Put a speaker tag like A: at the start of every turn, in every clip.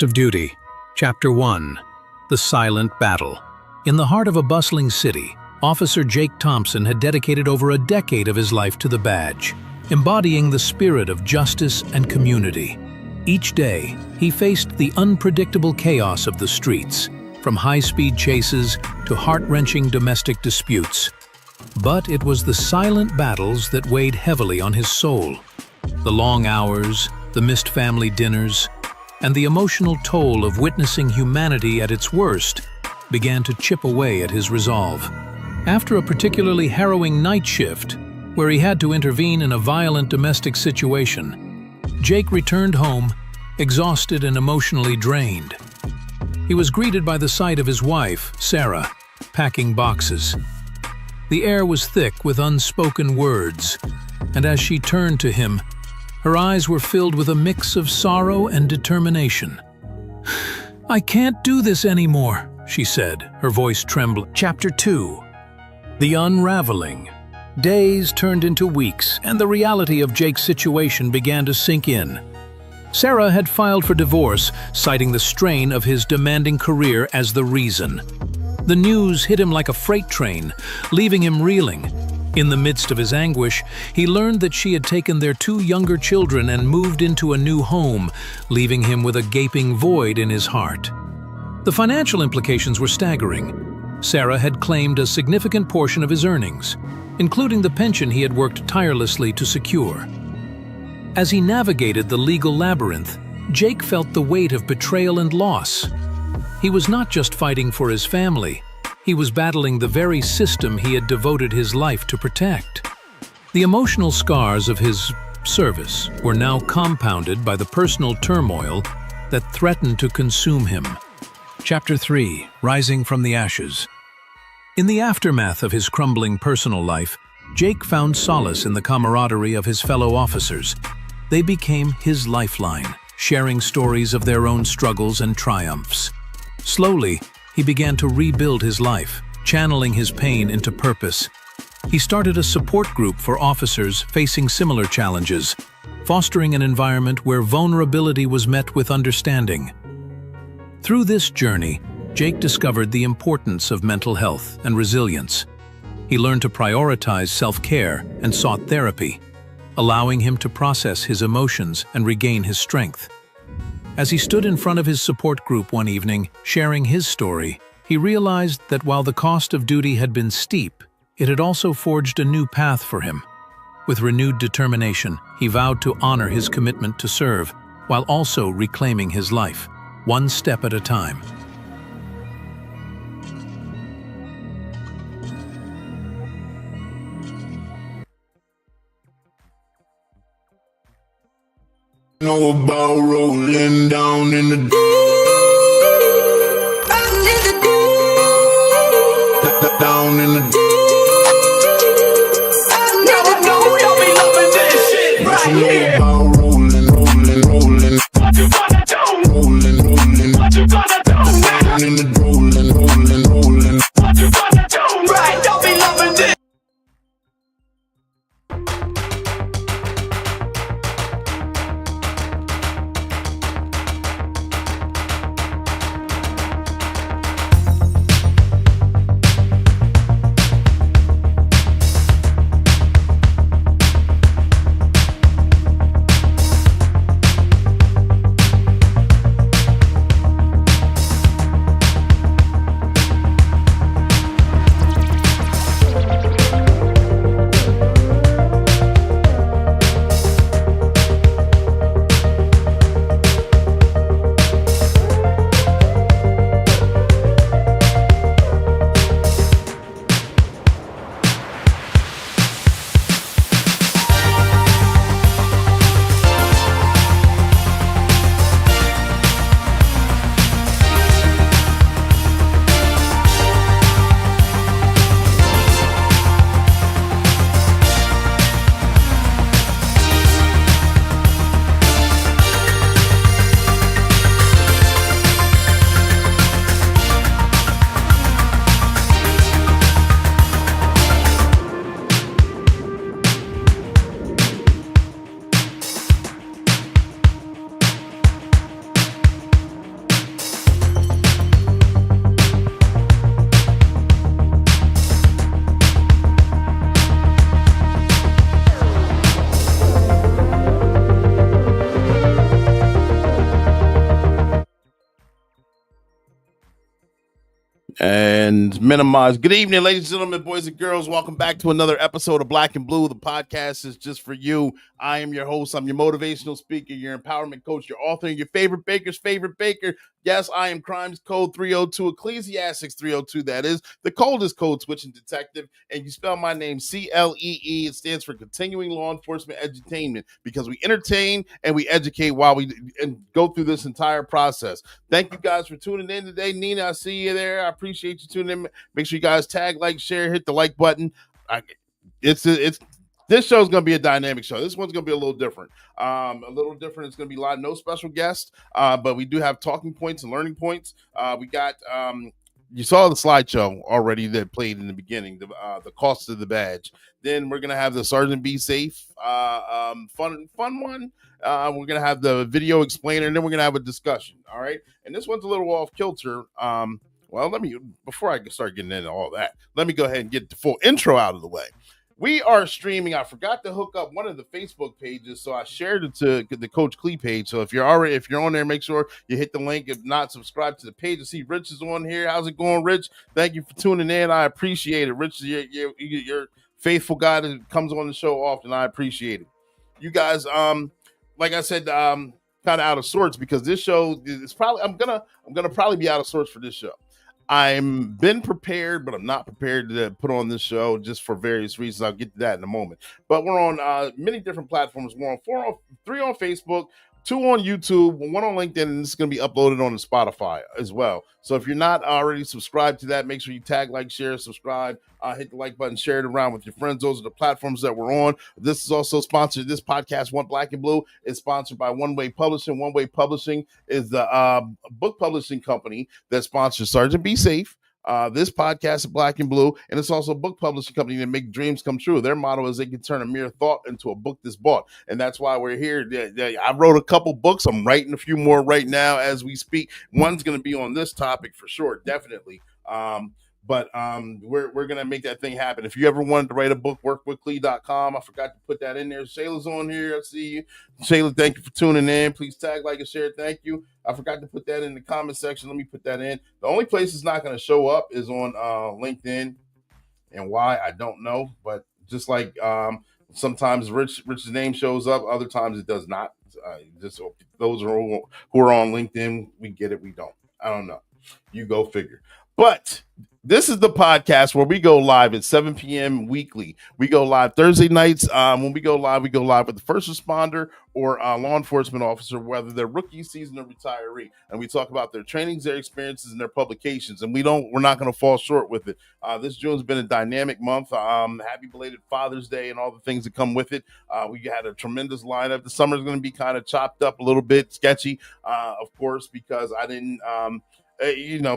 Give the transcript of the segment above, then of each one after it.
A: of Duty, Chapter 1, The Silent Battle. In the heart of a bustling city, Officer Jake Thompson had dedicated over a decade of his life to the badge, embodying the spirit of justice and community. Each day, he faced the unpredictable chaos of the streets, from high-speed chases to heart-wrenching domestic disputes. But it was the silent battles that weighed heavily on his soul. The long hours, the missed family dinners, and the emotional toll of witnessing humanity at its worst began to chip away at his resolve. After a particularly harrowing night shift, where he had to intervene in a violent domestic situation, Jake returned home, exhausted and emotionally drained. He was greeted by the sight of his wife, Sarah, packing boxes. The air was thick with unspoken words, and as she turned to him, her eyes were filled with a mix of sorrow and determination. "I can't do this anymore," she said, her voice trembling. Chapter 2. The Unraveling. Days turned into weeks, and the reality of Jake's situation began to sink in. Sarah had filed for divorce, citing the strain of his demanding career as the reason. The news hit him like a freight train, leaving him reeling. In the midst of his anguish, he learned that she had taken their 2 younger children and moved into a new home, leaving him with a gaping void in his heart. The financial implications were staggering. Sarah had claimed a significant portion of his earnings, including the pension he had worked tirelessly to secure. As he navigated the legal labyrinth, Jake felt the weight of betrayal and loss. He was not just fighting for his family, he was battling the very system he had devoted his life to protect. The emotional scars of his service were now compounded by the personal turmoil that threatened to consume him. Chapter 3. Rising from the Ashes. In the aftermath of his crumbling personal life, Jake found solace in the camaraderie of his fellow officers. They became his lifeline, sharing stories of their own struggles and triumphs. Slowly, he began to rebuild his life, channeling his pain into purpose. He started a support group for officers facing similar challenges, fostering an environment where vulnerability was met with understanding. Through this journey, Jake discovered the importance of mental health and resilience. He learned to prioritize self-care and sought therapy, allowing him to process his emotions and regain his strength. As he stood in front of his support group one evening, sharing his story, he realized that while the cost of duty had been steep, it had also forged a new path for him. With renewed determination, he vowed to honor his commitment to serve, while also reclaiming his life, one step at a time.
B: Know about rolling down in the deep. Down in the deep. Now I know y'all be loving this shit right here. Know about rolling. What you gonna do? Rolling. What you gonna do now? Down in the rolling. What you gonna do? Right, y'all be loving this.
C: and minimize. Good evening, ladies and gentlemen, boys and girls. Welcome back to another episode of Black and Blue. The podcast is just for you. I am your host. I'm your motivational speaker, your empowerment coach, your author, and your favorite baker's favorite baker. Yes, I am Crimes Code 302, Ecclesiastics 302. That is the coldest code switching detective. And you spell my name CLEE. It stands for Continuing Law Enforcement Edutainment, because we entertain and we educate while we go through this entire process. Thank you guys for tuning in today. Nina, I see you there. I appreciate you tuning in. Make sure you guys tag, like, share, hit the like button. This show is going to be a dynamic show. This one's going to be a little different. It's going to be live, no special guests, but we do have talking points and learning points. We got you saw the slideshow already that played in the beginning, the cost of the badge. Then we're going to have the Sergeant Be Safe fun one. We're going to have the video explainer, and then we're going to have a discussion. All right. And this one's a little off kilter. Before I start getting into all that, let me go ahead and get the full intro out of the way. We are streaming. I forgot to hook up one of the Facebook pages, so I shared it to the Coach Clee page. So if you're on there, make sure you hit the link. If not, subscribe to the page. I see Rich is on here. How's it going, Rich? Thank you for tuning in. I appreciate it. Rich, you're faithful guy that comes on the show often. I appreciate it. You guys, like I said, kind of out of sorts because this show is probably I'm gonna probably be out of sorts for this show. I'm been prepared, but I'm not prepared to put on this show just for various reasons. I'll get to that in a moment. But we're on many different platforms. We're on three on Facebook, 2 on YouTube, 1 on LinkedIn, and this is going to be uploaded on the Spotify as well. So if you're not already subscribed to that, make sure you tag, like, share, subscribe, hit the like button, share it around with your friends. Those are the platforms that we're on. This is also sponsored. This podcast, One Black and Blue, is sponsored by One Way Publishing. One Way Publishing is the book publishing company that sponsors Sergeant Be Safe, this podcast is Black and Blue, and it's also a book publishing company that make dreams come true. Their motto is they can turn a mere thought into a book that's bought, and that's why we're here. I wrote a couple books. I'm writing a few more right now as we speak. One's going to be on this topic for sure, definitely. But we're going to make that thing happen. If you ever wanted to write a book, workwithclee.com. I forgot to put that in there. Shayla's on here. I see you. Shayla, thank you for tuning in. Please tag, like, and share. Thank you. I forgot to put that in the comment section. Let me put that in. The only place it's not going to show up is on LinkedIn. And why, I don't know. But just like sometimes Rich's name shows up, other times it does not. Just those who are on LinkedIn, we get it. We don't. I don't know. You go figure. But this is the podcast where we go live at 7 p.m. weekly. We go live Thursday nights. When we go live with the first responder or law enforcement officer, whether they're rookie, seasoned, or retiree. And we talk about their trainings, their experiences, and their publications. And we're not going to fall short with it. This June's been a dynamic month. Happy belated Father's Day and all the things that come with it. We had a tremendous lineup. The summer's going to be kind of chopped up a little bit, sketchy, of course, because I didn't...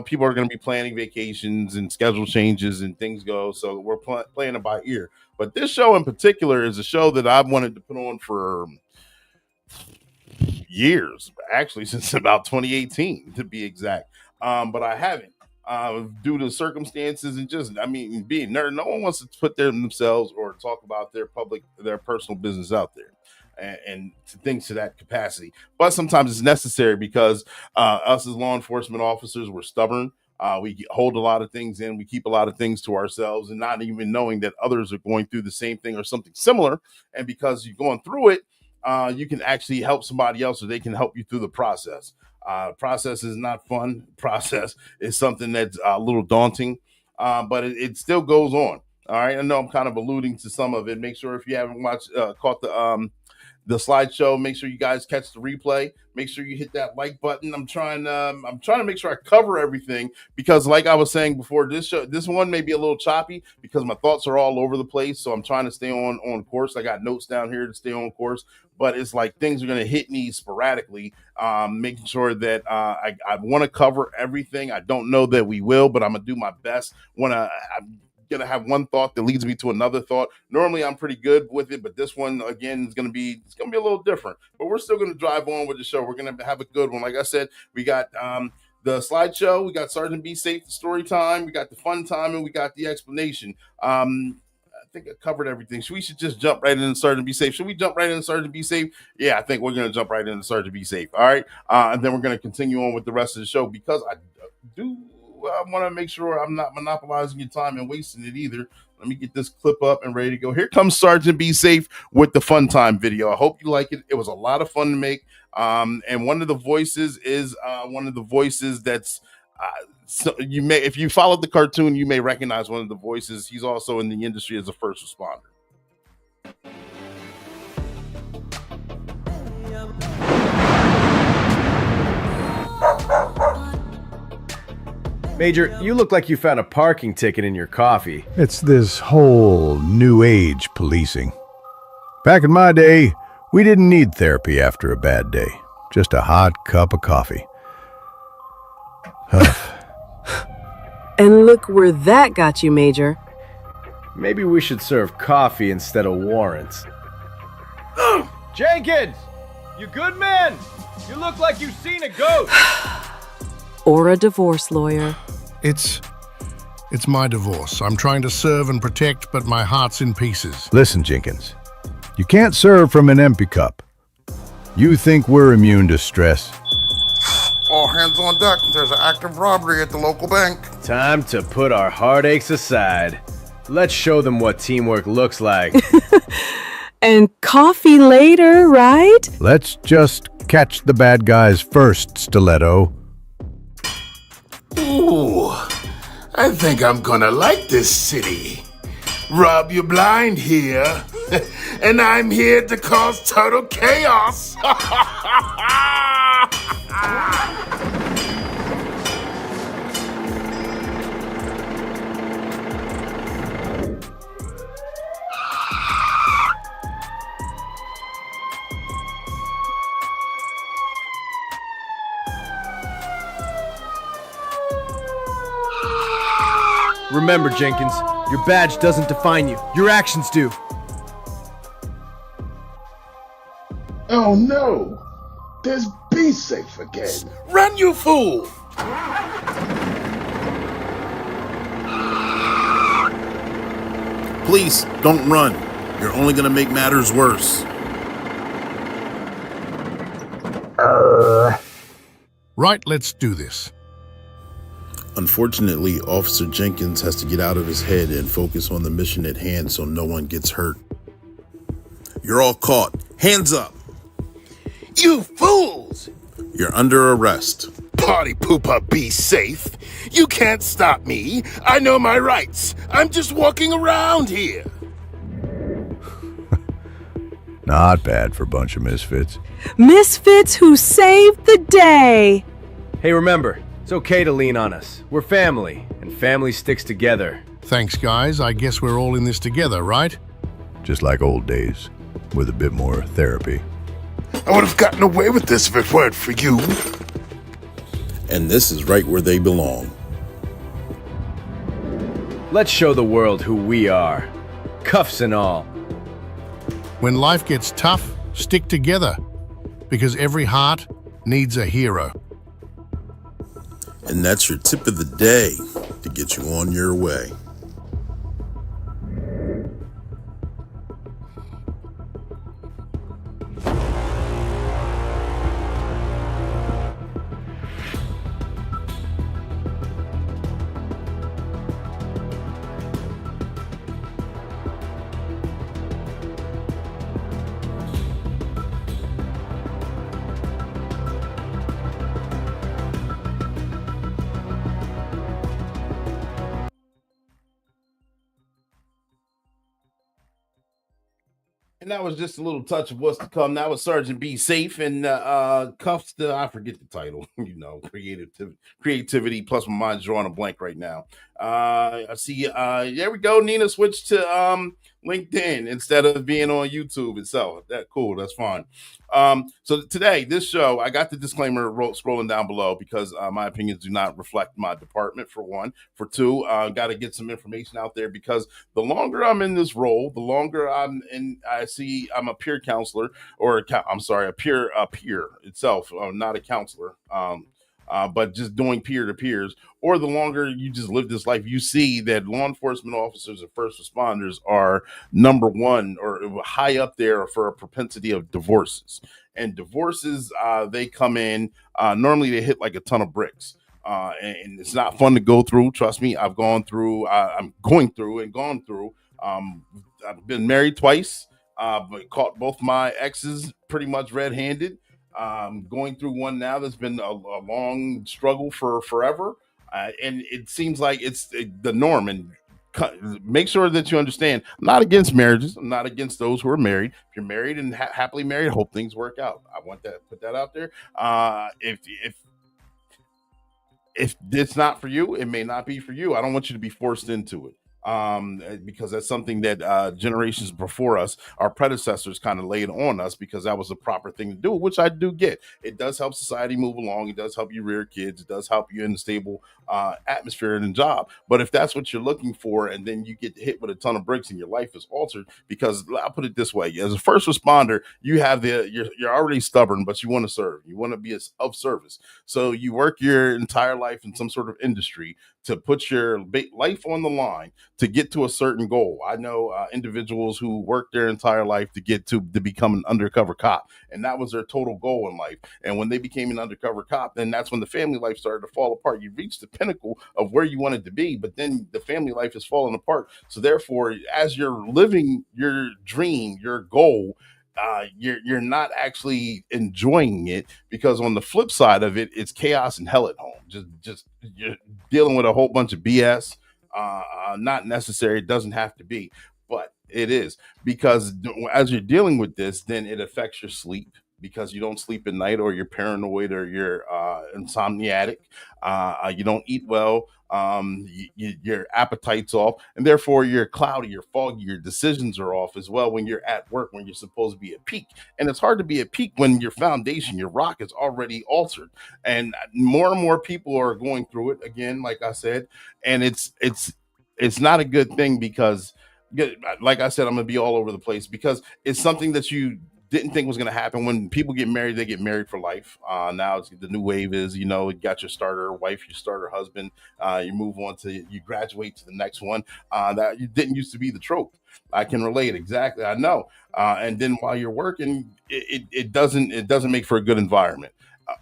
C: people are going to be planning vacations and schedule changes and things go. So we're playing it by ear. But this show in particular is a show that I've wanted to put on for years, actually, since about 2018, to be exact. But I haven't. Due to circumstances and being nerd. No one wants to put themselves or talk about their personal business out there. And things to that capacity. But sometimes it's necessary because us as law enforcement officers, we're stubborn. We hold a lot of things in. We keep a lot of things to ourselves and not even knowing that others are going through the same thing or something similar. And because you're going through it, you can actually help somebody else or they can help you through the process. Process is not fun. Process is something that's a little daunting, but it still goes on. All right. I know I'm kind of alluding to some of it. Make sure if you haven't caught the slideshow, make sure you guys catch the replay. Make sure you hit that like button. I'm trying to make sure I cover everything because, like I was saying before, this one may be a little choppy because my thoughts are all over the place. So I'm trying to stay on course. I got notes down here to stay on course, but it's like things are going to hit me sporadically. Making sure that I want to cover everything. I don't know that we will, but I'm gonna do my best. I'm gonna have one thought that leads me to another thought. Normally I'm pretty good with it, but this one again is gonna be a little different. But we're still gonna drive on with the show. We're gonna have a good one. Like I said, we got the slideshow, we got Sergeant Be Safe, the story time, we got the fun time, and we got the explanation. I think I covered everything. So we should just jump right into Sergeant Be Safe. Should we jump right into Sergeant Be Safe? Yeah, I think we're gonna jump right into Sergeant Be Safe. All right, and then we're gonna continue on with the rest of the show because I do I want to make sure I'm not monopolizing your time and wasting it either. Let me get this clip up and ready to go. Here comes Sergeant Be Safe with the fun time video. I hope you like it. It was a lot of fun to make. And one of the voices is one of the voices that's so you may, if you followed the cartoon, you may recognize one of the voices. He's also in the industry as a first responder.
D: Major, you look like you found a parking ticket in your coffee.
E: It's this whole new age policing. Back in my day, we didn't need therapy after a bad day. Just a hot cup of coffee.
F: And look where that got you, Major.
D: Maybe we should serve coffee instead of warrants. Jenkins! You good, man? You look like you've seen a ghost.
F: Or a divorce lawyer.
G: It's my divorce. I'm trying to serve and protect, but my heart's in pieces.
E: Listen, Jenkins, you can't serve from an empty cup. You think we're immune to stress?
H: All hands on deck. There's an active robbery at the local bank.
D: Time to put our heartaches aside. Let's show them what teamwork looks like.
F: And coffee later, right?
E: Let's just catch the bad guys first, Stiletto.
B: Ooh, I think I'm gonna like this city. Rob you blind here, and I'm here to cause total chaos.
D: Remember, Jenkins, your badge doesn't define you. Your actions do.
B: Oh no, there's Be Safe again. Run, you fool!
I: Please, don't run. You're only gonna make matters worse.
G: Right, let's do this.
I: Unfortunately, Officer Jenkins has to get out of his head and focus on the mission at hand so no one gets hurt. You're all caught. Hands up!
B: You fools!
I: You're under arrest.
B: Party pooper, Be Safe. You can't stop me. I know my rights. I'm just walking around here.
E: Not bad for a bunch of misfits.
F: Misfits who saved the day.
D: Hey, remember, it's okay to lean on us. We're family, and family sticks together.
G: Thanks, guys. I guess we're all in this together, right?
E: Just like old days, with a bit more therapy.
B: I would have gotten away with this if it weren't for you.
I: And this is right where they belong.
D: Let's show the world who we are. Cuffs and all.
G: When life gets tough, stick together. Because every heart needs a hero.
I: And that's your tip of the day to get you on your way.
C: And that was just a little touch of what's to come. That was Sergeant Be Safe and cuffs. I forget the title. Creativity. Plus, my mind's drawing a blank right now. I see. There we go. Nina switched to LinkedIn instead of being on YouTube itself. That cool. That's fine. So today, this show, I got the disclaimer scrolling down below because my opinions do not reflect my department, for one. For two, got to get some information out there because the longer I'm in this role, the longer I'm in. I'm a peer counselor, or a peer itself, not a counselor. But just doing peer to peers, or the longer you just live this life, you see that law enforcement officers and first responders are number one or high up there for a propensity of divorces. And divorces, they come in, normally they hit like a ton of bricks. and it's not fun to go through. Trust me, I've gone through. I'm going through and gone through. I've been married twice, but caught both my exes pretty much red-handed. Going through one now that's been a long struggle for forever, and it seems like it's the norm. And make sure that you understand, I'm not against marriages. I'm not against those who are married. If you're married and happily married, I hope things work out. I want that, put that out there. If it's not for you, it may not be for you. I don't want you to be forced into it. Because that's something that generations before us, our predecessors, kind of laid on us, because that was the proper thing to do, which I do get. It does help society move along. It does help you rear kids. It does help you in a stable atmosphere and job. But if that's what you're looking for, and then you get hit with a ton of bricks and your life is altered, because I'll put it this way: as a first responder, you have you're already stubborn, but you want to serve. You want to be of service. So you work your entire life in some sort of industry to put your life on the line to get to a certain goal. I know individuals who worked their entire life to get to become an undercover cop, and that was their total goal in life. And when they became an undercover cop, then that's when the family life started to fall apart. You reached the pinnacle of where you wanted to be, but then the family life is falling apart. So therefore, as you're living your dream, your goal, you're not actually enjoying it, because on the flip side of it, it's chaos and hell at home. Just you're dealing with a whole bunch of BS. Not necessary. It doesn't have to be, but it is, because as you're dealing with this, then it affects your sleep, because you don't sleep at night, or you're paranoid, or you're insomniatic. You don't eat well. Your appetite's off, and therefore you're cloudy, you're foggy, your decisions are off as well when you're at work, when you're supposed to be at peak. And it's hard to be at peak when your foundation, your rock, is already altered. And more people are going through it again, like I said, and it's not a good thing, because, like I said, I'm gonna be all over the place, because it's something that you didn't think was going to happen. When people get married, they get married for life. Now the new wave is, you got your starter wife, your starter husband. You move on to, you graduate to the next one. That didn't used to be the trope. I can relate exactly. I know. And then while you're working, it doesn't make for a good environment.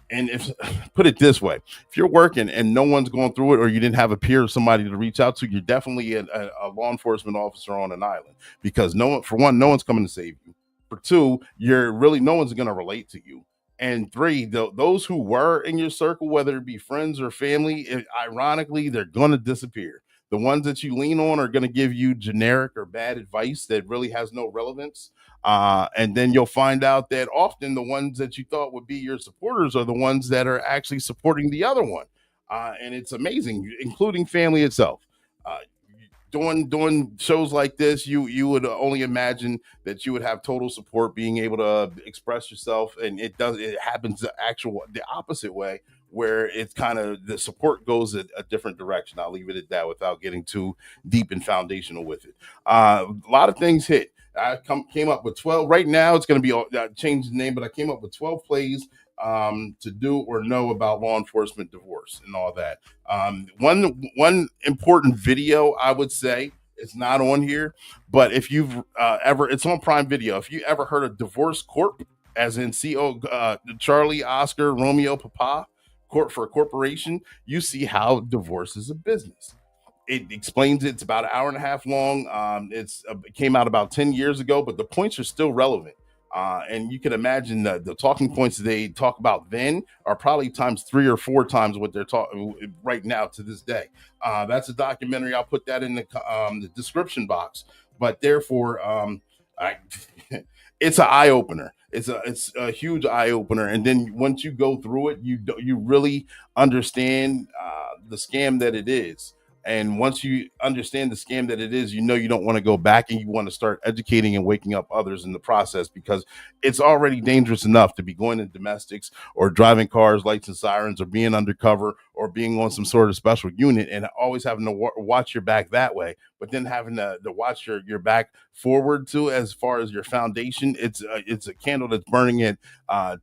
C: And if put it this way, if you're working and no one's going through it, or you didn't have a peer or somebody to reach out to, you're definitely a law enforcement officer on an island, because no one's coming to save you. For two, no one's going to relate to you. And three, those who were in your circle, whether it be friends or family, ironically, they're going to disappear. The ones that you lean on are going to give you generic or bad advice that really has no relevance. And then you'll find out that often the ones that you thought would be your supporters are the ones that are actually supporting the other one. And it's amazing, including family itself. Doing shows like this, you would only imagine that you would have total support, being able to express yourself, and it happens the opposite way, where it's kind of the support goes a different direction. I'll leave it at that without getting too deep and foundational with it. A lot of things hit. I came up with 12. Right now, it's going to be changed the name, but I came up with 12 plays to do or know about law enforcement divorce and all that. One important video, I would say, it's not on here, but if you've it's on Prime Video. If you ever heard of Divorce Corp, as in Charlie, Oscar, Romeo, Papa, Corp for a corporation, you see how divorce is a business. It explains it. It's about an hour and a half long. It came out about 10 years ago, but the points are still relevant. And you can imagine the talking points they talk about then are probably times 3 or 4 times what they're talking right now to this day. That's a documentary. I'll put that in the description box. But therefore, it's an eye opener. It's a huge eye opener. And then once you go through it, you really understand the scam that it is. And once you understand the scam that it is, you don't want to go back, and you want to start educating and waking up others in the process, because it's already dangerous enough to be going to domestics or driving cars, lights and sirens, or being undercover, or being on some sort of special unit, and always having to watch your back that way. But then having to watch your back forward too, as far as your foundation, it's a candle that's burning at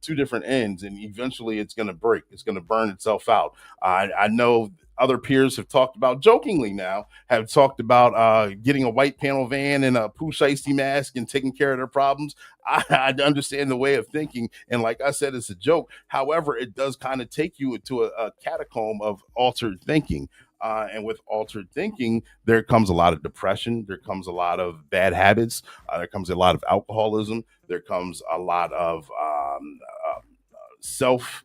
C: 2 different ends, and eventually it's going to break. It's going to burn itself out. I know other peers have talked about jokingly now, have talked about getting a white panel van and a poo shiesty mask and taking care of their problems. I understand the way of thinking. And like I said, it's a joke. However, it does kind of take you into a catacomb of altered thinking. And with altered thinking, there comes a lot of depression. There comes a lot of bad habits. There comes a lot of alcoholism. There comes a lot of self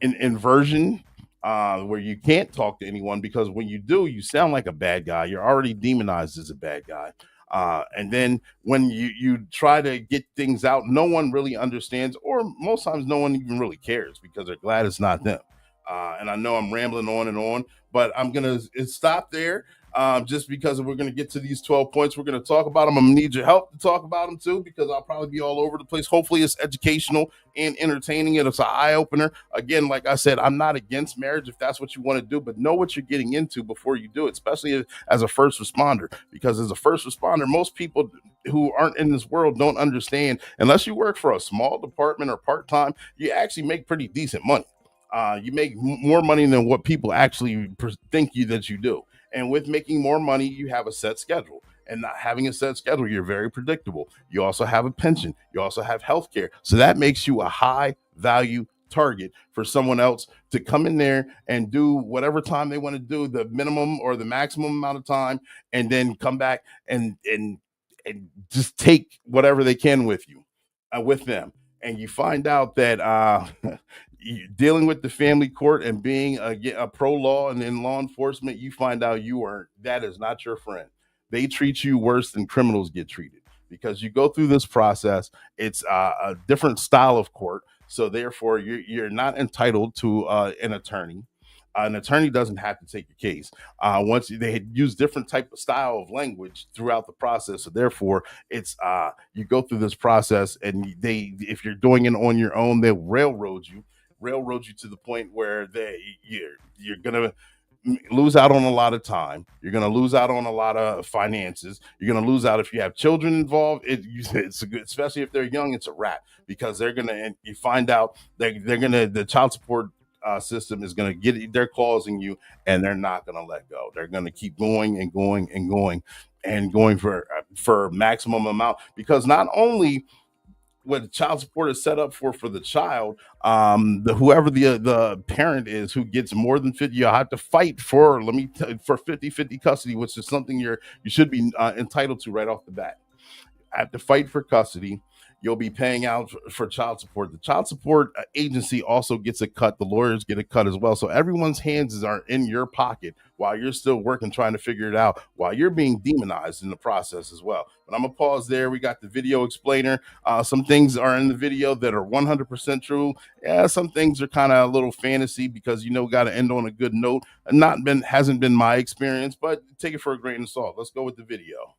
C: inversion, where you can't talk to anyone because when you do, you sound like a bad guy. You're already demonized as a bad guy. And then when you try to get things out, no one really understands, or most times no one even really cares because they're glad it's not them. And I know I'm rambling on and on, but I'm going to stop there just because we're going to get to these 12 points. We're going to talk about them. I'm going to need your help to talk about them too, because I'll probably be all over the place. Hopefully it's educational and entertaining, and it's an eye opener. Again, like I said, I'm not against marriage if that's what you want to do, but know what you're getting into before you do it, especially as a first responder, because as a first responder, most people who aren't in this world don't understand, unless you work for a small department or part-time, you actually make pretty decent money. You make more money than what people actually think that you do. And with making more money, you have a set schedule. And not having a set schedule, you're very predictable. You also have a pension. You also have health care. So that makes you a high value target for someone else to come in there and do whatever time they want to do, the minimum or the maximum amount of time, and then come back and just take whatever they can with you, with them. And you find out that dealing with the family court and being a pro law and in law enforcement, you find out that is not your friend. They treat you worse than criminals get treated because you go through this process. It's a different style of court. So therefore you're not entitled to an attorney. An attorney doesn't have to take your case. Once they had used different type of style of language throughout the process. So therefore it's you go through this process, and if you're doing it on your own, they'll railroad you to the point where you're gonna lose out on a lot of time. You're gonna lose out on a lot of finances. You're gonna lose out if you have children involved. It's a good, especially if they're young. It's a wrap, because and you find out the child support system is going to get their claws in you, and they're not going to let go. They're going to keep going and going and going and going for maximum amount, because not only what child support is set up for the child, whoever the parent is who gets more than 50, you have to fight for 50-50 custody, which is something you should be entitled to right off the bat. I have to fight for custody. You'll be paying out for child support. The child support agency also gets a cut. The lawyers get a cut as well. So everyone's hands are in your pocket while you're still working, trying to figure it out, while you're being demonized in the process as well. But I'm going to pause there. We got the video explainer. Some things are in the video that are 100% true. Yeah, some things are kind of a little fantasy because, got to end on a good note. Hasn't been my experience, but take it for a grain of salt. Let's go with the video.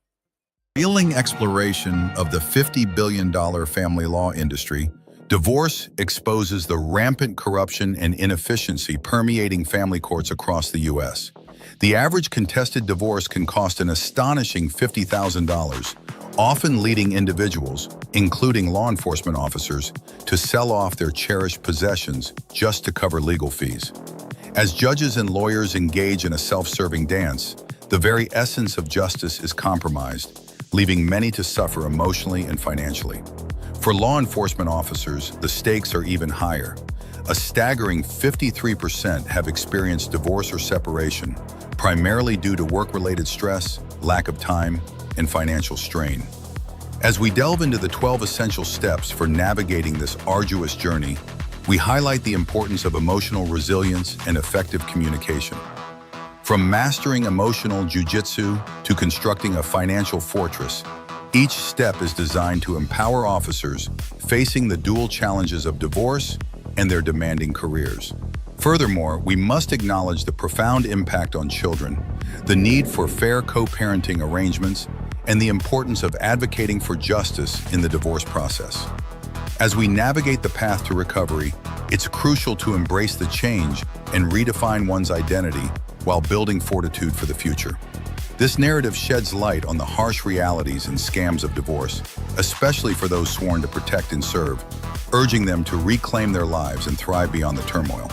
J: Revealing exploration of the $50 billion family law industry, divorce exposes the rampant corruption and inefficiency permeating family courts across the U.S. The average contested divorce can cost an astonishing $50,000, often leading individuals, including law enforcement officers, to sell off their cherished possessions just to cover legal fees. As judges and lawyers engage in a self-serving dance, the very essence of justice is compromised, leaving many to suffer emotionally and financially. For law enforcement officers, the stakes are even higher. A staggering 53% have experienced divorce or separation, primarily due to work-related stress, lack of time, and financial strain. As we delve into the 12 essential steps for navigating this arduous journey, we highlight the importance of emotional resilience and effective communication. From mastering emotional Jiu-Jitsu to constructing a financial fortress, each step is designed to empower officers facing the dual challenges of divorce and their demanding careers. Furthermore, we must acknowledge the profound impact on children, the need for fair co-parenting arrangements, and the importance of advocating for justice in the divorce process. As we navigate the path to recovery, it's crucial to embrace the change and redefine one's identity while building fortitude for the future. This narrative sheds light on the harsh realities and scams of divorce, especially for those sworn to protect and serve, urging them to reclaim their lives and thrive beyond the turmoil.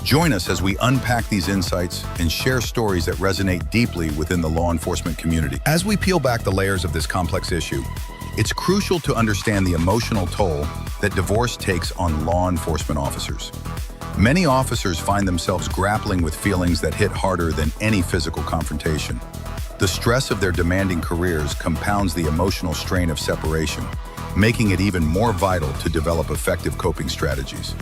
J: Join us as we unpack these insights and share stories that resonate deeply within the law enforcement community. As we peel back the layers of this complex issue, it's crucial to understand the emotional toll that divorce takes on law enforcement officers. Many officers find themselves grappling with feelings that hit harder than any physical confrontation. The stress of their demanding careers compounds the emotional strain of separation, making it even more vital to develop effective coping strategies.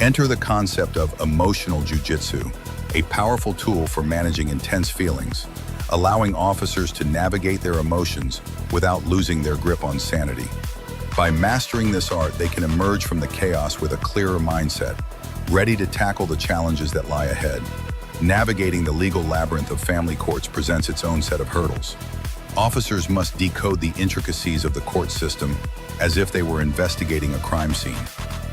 J: Enter the concept of emotional jiu-jitsu, a powerful tool for managing intense feelings, allowing officers to navigate their emotions without losing their grip on sanity. By mastering this art, they can emerge from the chaos with a clearer mindset, ready to tackle the challenges that lie ahead. Navigating the legal labyrinth of family courts presents its own set of hurdles. Officers must decode the intricacies of the court system as if they were investigating a crime scene.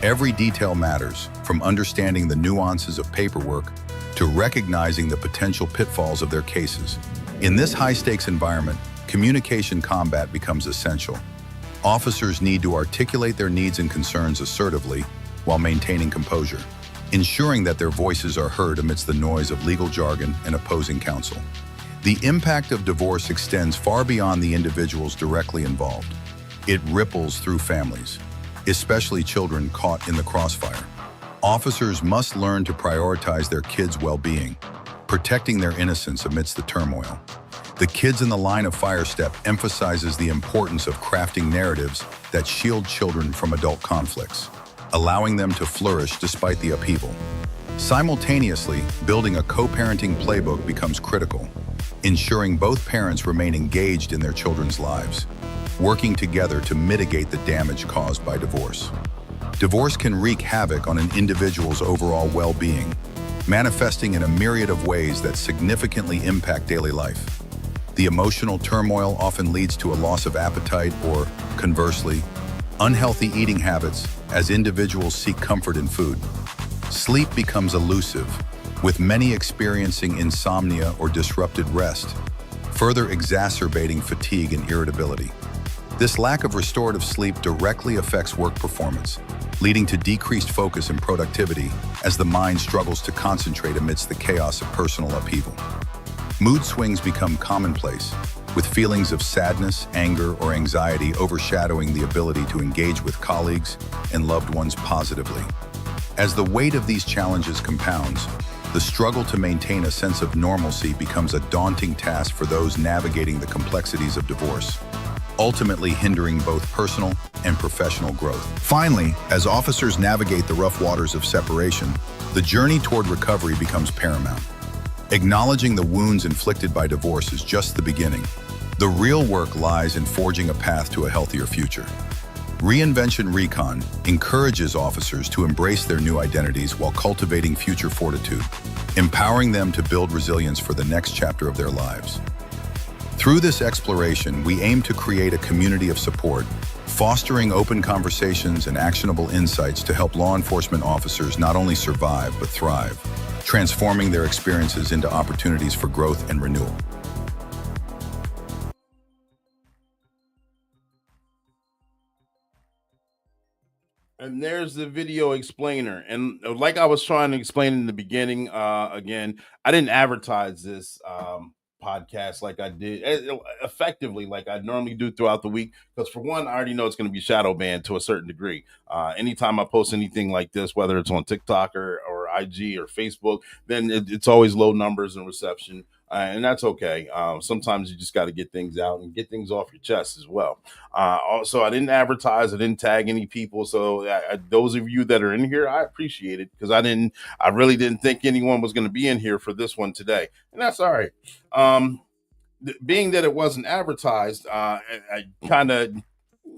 J: Every detail matters, from understanding the nuances of paperwork to recognizing the potential pitfalls of their cases. In this high-stakes environment, communication combat becomes essential. Officers need to articulate their needs and concerns assertively while maintaining composure, ensuring that their voices are heard amidst the noise of legal jargon and opposing counsel. The impact of divorce extends far beyond the individuals directly involved. It ripples through families, especially children caught in the crossfire. Officers must learn to prioritize their kids' well-being, protecting their innocence amidst the turmoil. The Kids in the Line of Fire step emphasizes the importance of crafting narratives that shield children from adult conflicts, allowing them to flourish despite the upheaval. Simultaneously, building a co-parenting playbook becomes critical, ensuring both parents remain engaged in their children's lives, working together to mitigate the damage caused by divorce. Divorce can wreak havoc on an individual's overall well-being, manifesting in a myriad of ways that significantly impact daily life. The emotional turmoil often leads to a loss of appetite or, conversely, unhealthy eating habits as individuals seek comfort in food. Sleep becomes elusive, with many experiencing insomnia or disrupted rest, further exacerbating fatigue and irritability. This lack of restorative sleep directly affects work performance, leading to decreased focus and productivity as the mind struggles to concentrate amidst the chaos of personal upheaval. Mood swings become commonplace, with feelings of sadness, anger, or anxiety overshadowing the ability to engage with colleagues and loved ones positively. As the weight of these challenges compounds, the struggle to maintain a sense of normalcy becomes a daunting task for those navigating the complexities of divorce, ultimately hindering both personal and professional growth. Finally, as officers navigate the rough waters of separation, the journey toward recovery becomes paramount. Acknowledging the wounds inflicted by divorce is just the beginning. The real work lies in forging a path to a healthier future. Reinvention Recon encourages officers to embrace their new identities while cultivating future fortitude, empowering them to build resilience for the next chapter of their lives. Through this exploration, we aim to create a community of support, fostering open conversations and actionable insights to help law enforcement officers not only survive but thrive, transforming their experiences into opportunities for growth and renewal.
C: And there's the video explainer. And like I was trying to explain in the beginning, again, I didn't advertise this podcast like I did effectively, like I normally do throughout the week. Because for one, I already know it's going to be shadow banned to a certain degree. Anytime I post anything like this, whether it's on TikTok or IG or Facebook, then it's always low numbers and reception. And that's okay. Sometimes you just got to get things out and get things off your chest as well. Also, I didn't advertise. I didn't tag any people. So those of you that are in here, I appreciate it because I really didn't think anyone was going to be in here for this one today. And that's all right. Being that it wasn't advertised, I kind of,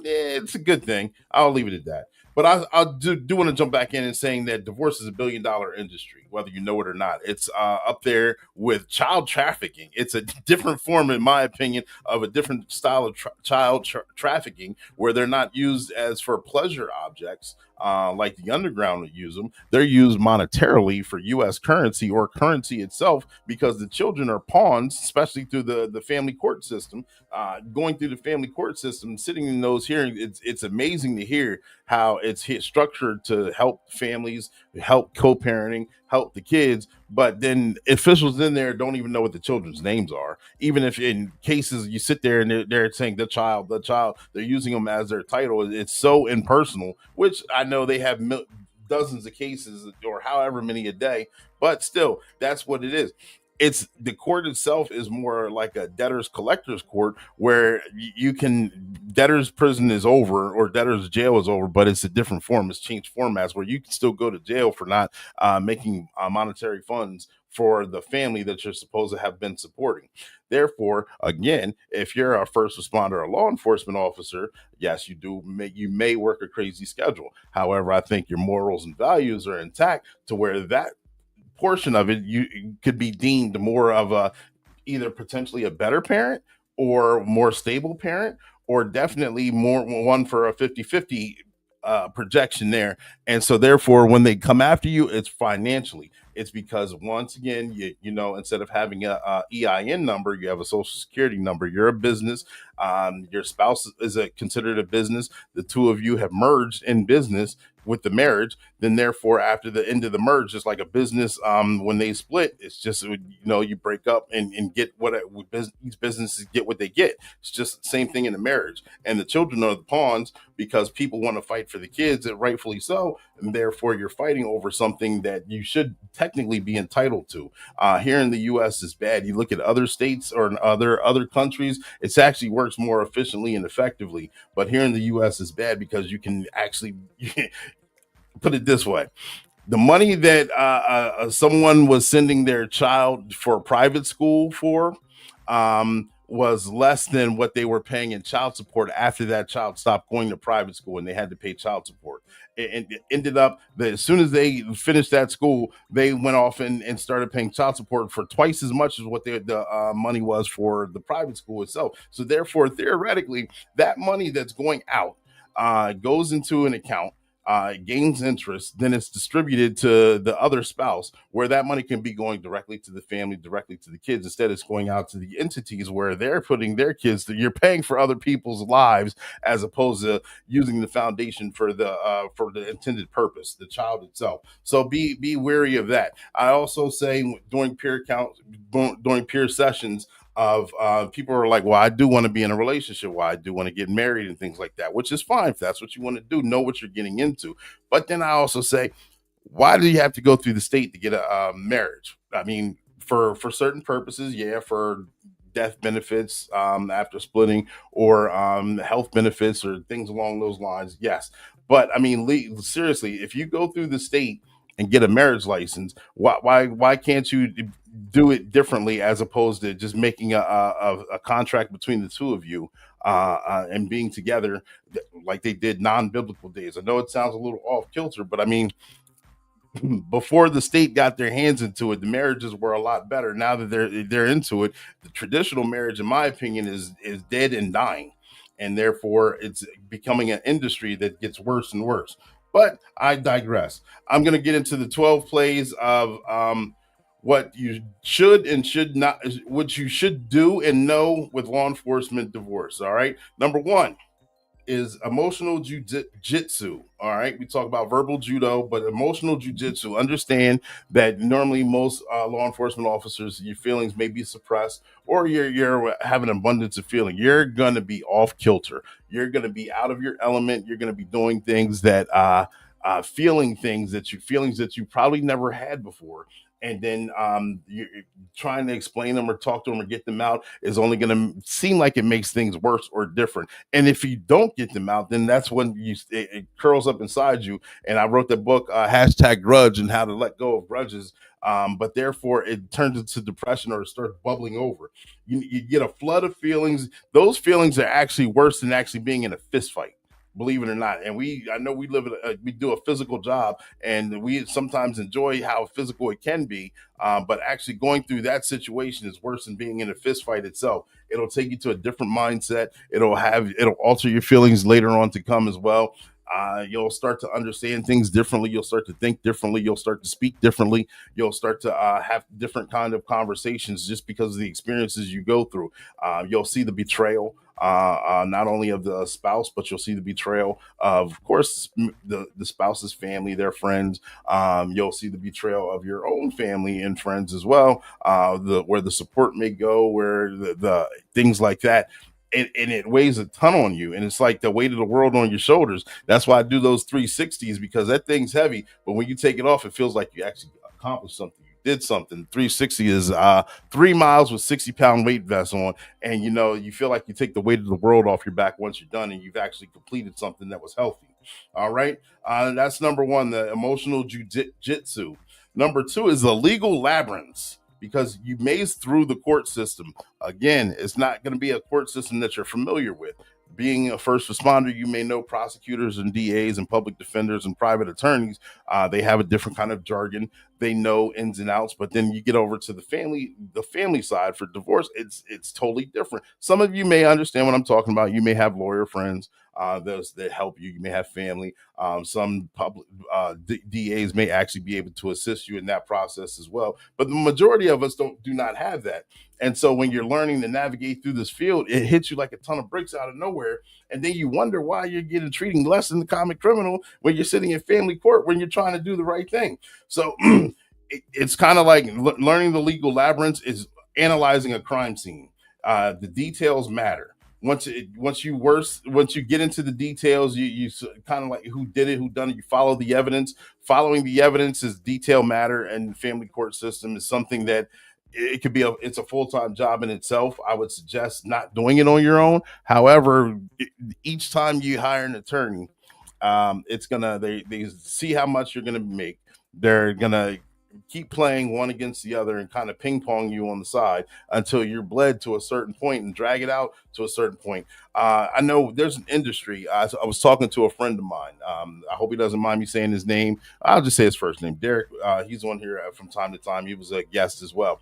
C: it's a good thing. I'll leave it at that. But I do want to jump back in and saying that divorce is $1 billion industry, whether you know it or not. It's up there with child trafficking. It's a different form, in my opinion, of a different style of child trafficking, where they're not used as for pleasure objects like the underground would use them. They're used monetarily for U.S. currency or currency itself, because the children are pawns, especially through the family court system. Going through the family court system, sitting in those hearings, it's amazing to hear how it's structured to help families, help co-parenting, help the kids, but then officials in there don't even know what the children's names are. Even if in cases you sit there and they're saying the child, they're using them as their title. It's so impersonal, which I know they have dozens of cases or however many a day, but still, that's what it is. It's the court itself is more like a debtors collectors court where you can debtors prison is over or debtors jail is over, but it's a different form. It's changed formats where you can still go to jail for not making monetary funds for the family that you're supposed to have been supporting. Therefore, again, if you're a first responder or law enforcement officer, yes, you may work a crazy schedule. However, I think your morals and values are intact to where that portion of it you could be deemed more of a either potentially a better parent or more stable parent or definitely more one for a 50-50 projection there. And so therefore when they come after you, it's financially. It's because once again, instead of having a EIN number, you have a social security number. You're a business. Your spouse is considered a business. The two of you have merged in business with the marriage. Then therefore after the end of the merge, just like a business, when they split, it's just you break up and get what each businesses get what they get. It's just the same thing in a marriage, and the children are the pawns because people want to fight for the kids, and rightfully so, and therefore you're fighting over something that you should technically be entitled to. Here in the U.S. is bad. You look at other states or other countries, it actually works more efficiently and effectively. But here in the U.S. is bad because you can actually put it this way. The money that someone was sending their child for private school for was less than what they were paying in child support after that child stopped going to private school and they had to pay child support. It ended up that as soon as they finished that school, they went off and started paying child support for twice as much as what the money was for the private school itself. So therefore, theoretically, that money that's going out goes into an account, gains interest, then it's distributed to the other spouse, where that money can be going directly to the family, directly to the kids. Instead, it's going out to the entities where they're putting their kids. You're paying for other people's lives as opposed to using the foundation for the intended purpose, the child itself. So be wary of that. I also say during peer sessions of people are like, well, I do want to be in a relationship. Well, I do want to get married and things like that, which is fine. If that's what you want to do, know what you're getting into. But then I also say, why do you have to go through the state to get a marriage? I mean, for certain purposes, yeah, for death benefits after splitting or health benefits or things along those lines, yes. But I mean, seriously, if you go through the state and get a marriage license, why can't you do it differently as opposed to just making a contract between the two of you and being together like they did non-biblical days? I know it sounds a little off kilter, but I mean, before the state got their hands into it, the marriages were a lot better. Now that they're into it, the traditional marriage, in my opinion, is dead and dying, and therefore it's becoming an industry that gets worse and worse. But I digress. I'm going to get into the 12 plays of what you should and should not, what you should do and know with law enforcement divorce. All right. Number one is emotional jiu-jitsu. All right. We talk about verbal judo, but emotional jiu-jitsu. Understand that normally most law enforcement officers, your feelings may be suppressed or you're having an abundance of feeling. You're going to be off kilter. You're going to be out of your element. You're going to be doing things that feelings that you probably never had before. And then you're trying to explain them or talk to them or get them out is only going to seem like it makes things worse or different. And if you don't get them out, then that's when it curls up inside you. And I wrote the book, #Grudge, and how to let go of grudges. But therefore, it turns into depression or it starts bubbling over. You get a flood of feelings. Those feelings are actually worse than actually being in a fist fight, believe it or not. And I know we we do a physical job, and we sometimes enjoy how physical it can be. But actually going through that situation is worse than being in a fist fight itself. It'll take you to a different mindset. It'll alter your feelings later on to come as well. You'll start to understand things differently. You'll start to think differently. You'll start to speak differently. You'll start to have different kind of conversations just because of the experiences you go through. You'll see the betrayal, not only of the spouse, but you'll see the betrayal of course, the spouse's family, their friends. You'll see the betrayal of your own family and friends as well. Where the support may go, where the things like that. And it weighs a ton on you, and it's like the weight of the world on your shoulders. That's why I do those 360s, because that thing's heavy, but when you take it off, it feels like you actually accomplished something. You did something. 360 is 3 miles with 60-pound weight vest on, and you feel like you take the weight of the world off your back once you're done, and you've actually completed something that was healthy. All right, that's number one, the emotional jiu-jitsu. Number two is the legal labyrinths, because you maze through the court system. Again, it's not going to be a court system that you're familiar with. Being a first responder, you may know prosecutors and DAs and public defenders and private attorneys. They have a different kind of jargon. They know ins and outs, but then you get over to the family side for divorce. It's totally different. Some of you may understand what I'm talking about. You may have lawyer friends those that help you. You may have family. Some public DAs may actually be able to assist you in that process as well. But the majority of us do not have that. And so when you're learning to navigate through this field, it hits you like a ton of bricks out of nowhere. And then you wonder why you're getting treating less than the common criminal when you're sitting in family court when you're trying to do the right thing. So it's kind of like learning the legal labyrinths is analyzing a crime scene. The details matter. Once you get into the details, you kind of like who did it, who done it. You follow the evidence. Following the evidence is detail matter, and family court system is something that it could be it's a full-time job in itself. I would suggest not doing it on your own. However, each time you hire an attorney, they see how much you're gonna make. They're gonna keep playing one against the other and kind of ping pong you on the side until you're bled to a certain point and drag it out to a certain point. I know there's an industry. I was talking to a friend of mine. I hope he doesn't mind me saying his name. I'll just say his first name, Derek. He's on here from time to time. He was a guest as well.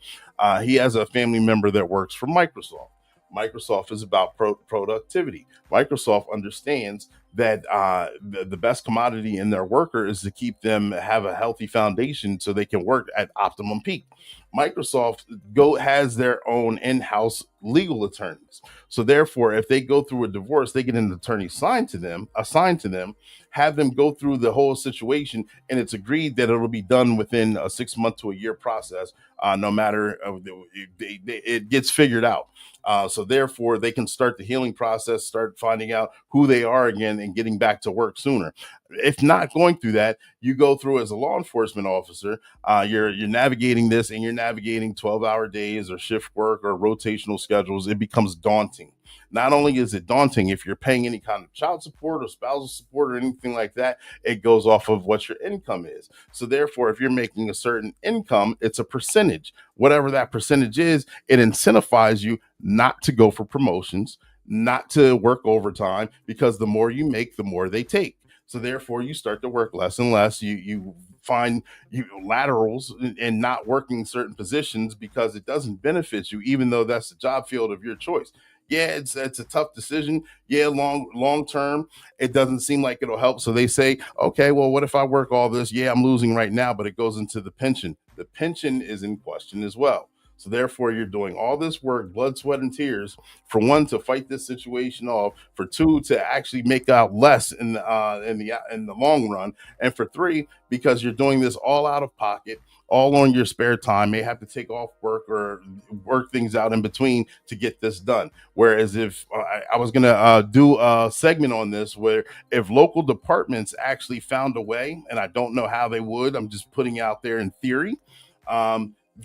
C: He has a family member that works for Microsoft. Microsoft is about productivity. Microsoft understands that the best commodity in their worker is to keep them have a healthy foundation so they can work at optimum peak. Microsoft has their own in-house legal attorneys. So therefore, if they go through a divorce, they get an attorney assigned to them, have them go through the whole situation, and it's agreed that it'll be done within a 6 month to a year process. No matter it gets figured out. So therefore, they can start the healing process, start finding out who they are again, and getting back to work sooner. If not going through that, you go through as a law enforcement officer. You're navigating this, and you're navigating 12-hour days or shift work or rotational schedules. It becomes daunting. Not only is it daunting, if you're paying any kind of child support or spousal support or anything like that, it goes off of what your income is. So therefore, if you're making a certain income, it's a percentage. Whatever that percentage is, it incentivizes you not to go for promotions, not to work overtime, because the more you make, the more they take. So therefore, you start to work less and less. You find laterals and not working certain positions because it doesn't benefit you, even though that's the job field of your choice. Yeah, it's a tough decision. Yeah, long term, it doesn't seem like it'll help. So they say, okay, well, what if I work all this? Yeah, I'm losing right now, but it goes into the pension. The pension is in question as well. So therefore, you're doing all this work, blood, sweat, and tears, for one, to fight this situation off, for two, to actually make out less in the long run, and for three, because you're doing this all out of pocket, all on your spare time, may have to take off work or work things out in between to get this done. Whereas if I was going to do a segment on this, where if local departments actually found a way, and I don't know how they would, I'm just putting out there in theory,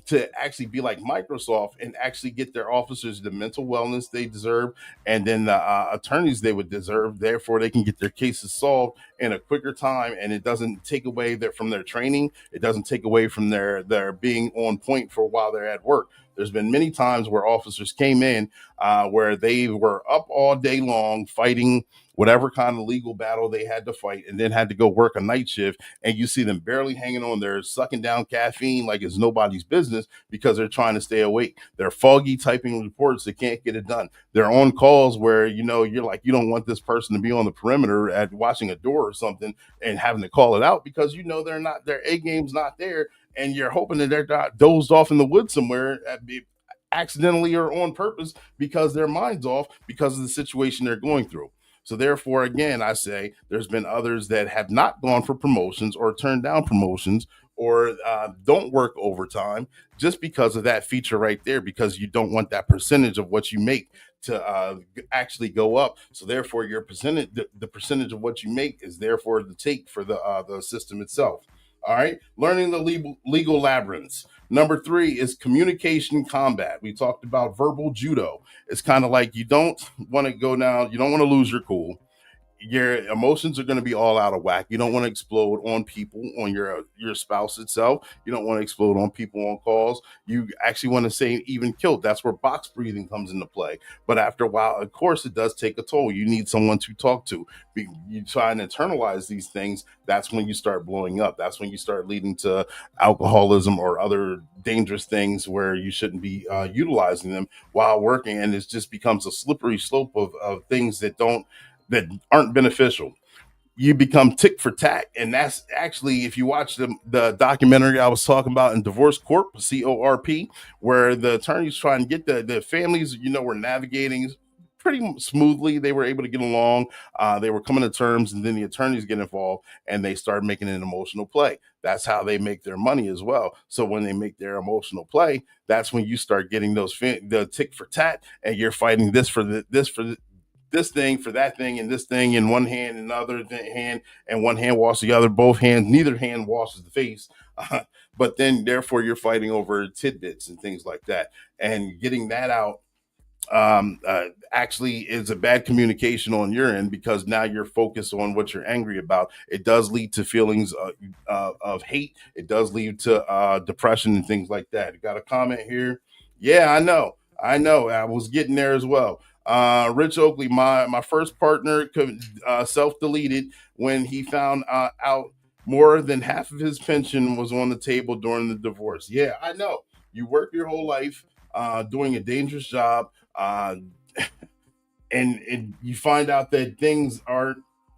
C: to actually be like Microsoft and actually get their officers the mental wellness they deserve, and then the attorneys they would deserve. Therefore, they can get their cases solved in a quicker time, and it doesn't take away from their training. It doesn't take away from their being on point for while they're at work. There's been many times where officers came in where they were up all day long fighting whatever kind of legal battle they had to fight, and then had to go work a night shift, and you see them barely hanging on there, sucking down caffeine like it's nobody's business because they're trying to stay awake. They're foggy typing reports. They can't get it done. They're on calls where, you're like, you don't want this person to be on the perimeter at watching a door or something and having to call it out because their A game's not there, and you're hoping that they're not dozed off in the woods somewhere accidentally or on purpose because their mind's off because of the situation they're going through. So therefore, again, I say there's been others that have not gone for promotions or turned down promotions or don't work overtime just because of that feature right there, because you don't want that percentage of what you make to actually go up. So therefore, your percentage, the percentage of what you make is therefore the take for the system itself. All right, learning the legal labyrinths. Number 3 is communication combat. We talked about verbal judo. It's kind of like you don't want to go down, you don't want to lose your cool. Your emotions are going to be all out of whack. You don't want to explode on people, on your spouse itself. You don't want to explode on people on calls. You actually want to say even killed. That's where box breathing comes into play. But after a while, of course, it does take a toll. You need someone to talk to. You try and internalize these things. That's when you start blowing up. That's when you start leading to alcoholism or other dangerous things where you shouldn't be utilizing them while working. And it just becomes a slippery slope of things that aren't beneficial. You become tick for tat, and that's actually, if you watch the documentary I was talking about in Divorce Corp, CORP, where the attorneys try and get the families, were navigating pretty smoothly. They were able to get along. They were coming to terms, and then the attorneys get involved, and they start making an emotional play. That's how they make their money as well. So when they make their emotional play, that's when you start getting the tick for tat, and you're fighting this thing for that thing, and this thing in one hand and the other hand, and one hand washes the other, both hands, neither hand washes the face. But then therefore you're fighting over tidbits and things like that, and getting that out actually is a bad communication on your end, because now you're focused on what you're angry about. It does lead to feelings of hate. It does lead to depression and things like that. You got a comment here? Yeah, I know. I was getting there as well. Rich Oakley, my first partner self-deleted when he found out more than half of his pension was on the table during the divorce. Yeah, I know. You work your whole life doing a dangerous job, and you find out that things are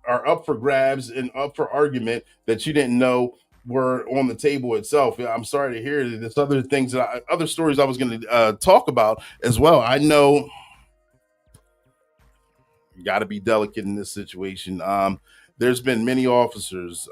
C: up for grabs and up for argument that you didn't know were on the table itself. I'm sorry to hear that there's other stories I was going to talk about as well. I know you got to be delicate in this situation. There's been many officers